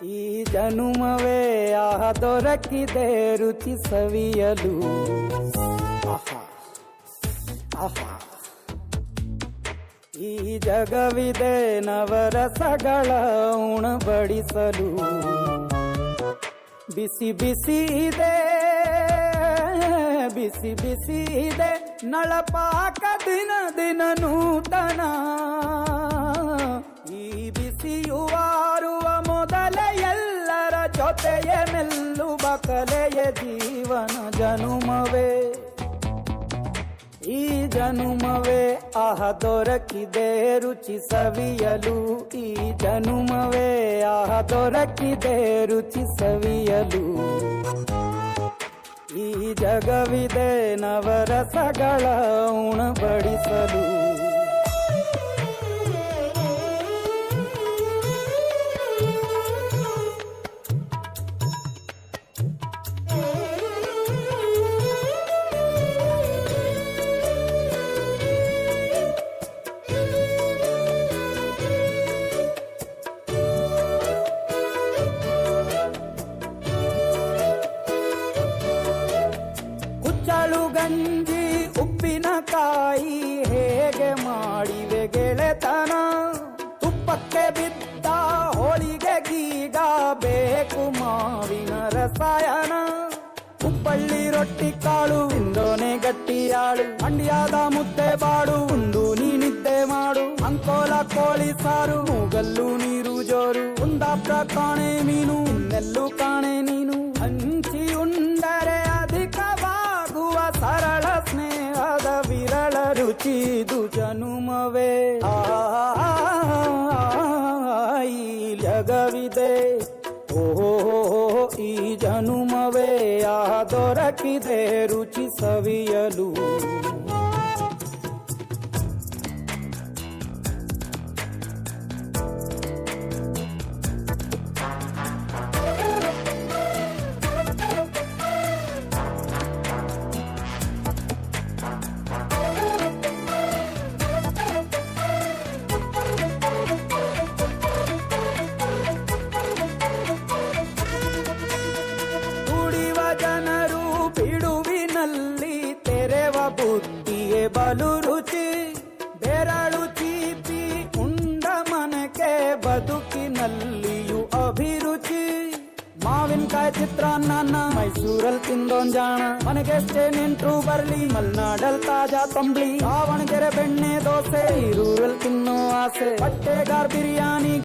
ಈ ಜನುಮವೇ ದೊರಕಿದೆ ರುಚಿ ಸವಿಯಲು. ಆಹಾ ಆಹಾ, ಈ ಜಗವಿದೆ ನವರಸಗಳ ಉಣಬಡಿಸಲು. ಬಿಸಿ ಬಿಸಿ ಇದೆ, ಬಿಸಿ ಬಿಸಿ ಇದೆ ನಳಪಾಕ ದಿನ ದಿನ ನೂತನ. ಈ ಬಿಸಿಯುವಾರುವ ಮೊದಲೇ ಎಲ್ಲರ ಜೊತೆಯ ಮೆಲ್ಲುವ ಕಲೆಯ ಜೀವನ ಜನುಮವೇ. ಈ ಜನುಮವೇ ದೊರಕಿದೆ ರುಚಿ ಸವಿಯಲು. ಈ ಜನುಮವೇ ದೊರಕಿದೆ ರುಚಿ ಸವಿಯಲು. ಈ ಜಗವಿದೆ ನವರಸಗಳ ಉಣಬಡಿಸಲು. ಗಂಜಿ ಉಪ್ಪಿನಕಾಯಿ ಹೇಗೆ ಮಾಡಿವೆ ಗೆಳೆತನ. ತುಪ್ಪಕ್ಕೆ ಬಿದ್ದ ಹೋಳಿಗೆ ಗೀಗ ಬೇಕು ಮಾವಿನ ರಸಾಯನ. ಹುಬ್ಬಳ್ಳಿ ರೊಟ್ಟಿ ಕಾಳು ತಿಂದೋನೆ ಗಟ್ಟಿಯಾಳು. ಮಂಡ್ಯದ ಮುದ್ದೆ ಬಾಡು ಉಂಡು ನೀನಿದ್ದೆ ಮಾಡು. ಅಂಕೋಲ ಕೋಳಿ ಸಾರು ಮೂಗಲ್ಲು ನೀರು ಜೋರು. ಕುಂದಾಪುರ ಕಾಣೆ ಮೀನು ಇನ್ನೆಲ್ಲೂ ಕಾಣೆ ನೀನು. ಹಂಚಿ ಉಂಡರೆ ಅಧಿಕವಾಗುವ ಸರಳ ಸ್ನೇಹದ ವಿರಳ ರುಚಿದು ಜನುಮವೇ. ಈ ಜಗವಿದೆ ಓಹೋ, ಈ ಜನುಮವೇ ದೊರಕಿದೆ ರುಚಿ ಸವಿಯಲು. ಜನರು ಬಿಡುವಿನಲ್ಲಿ ತೆರೆವ ಬುತ್ತಿಗೆ ಬಲು ರುಚಿ. ಬೆರಳು ಚೀಪಿ ಉಂಡ ಮನಕ್ಕೆ ಬದುಕಿನಲ್ಲಿಯೂ ಅಭಿರುಚಿ. ಮಾವಿನಕಾಯಿ ಚಿತ್ರಾನ್ನ ಮೈಸೂರಲ್ಲಿ ತಿಂದೋನ್ ಜಾಣ. ಮನೆಗೆಷ್ಟೇ ನೆಂಟ್ರು ಬರ್ಲಿ ಮಲ್ನಾಡಲ್ ತಾಜಾ ತಂಬ್ಳಿ. ದಾವಣಗೆರೆ ಬೆಣ್ಣೆ ದೋಸೆ ಈರೂರಲ್ಲಿ ತಿನ್ನೋ ಆಸೆ. ಬಟ್ಟೆಗಾರ್ ಬಿರಿಯಾನಿ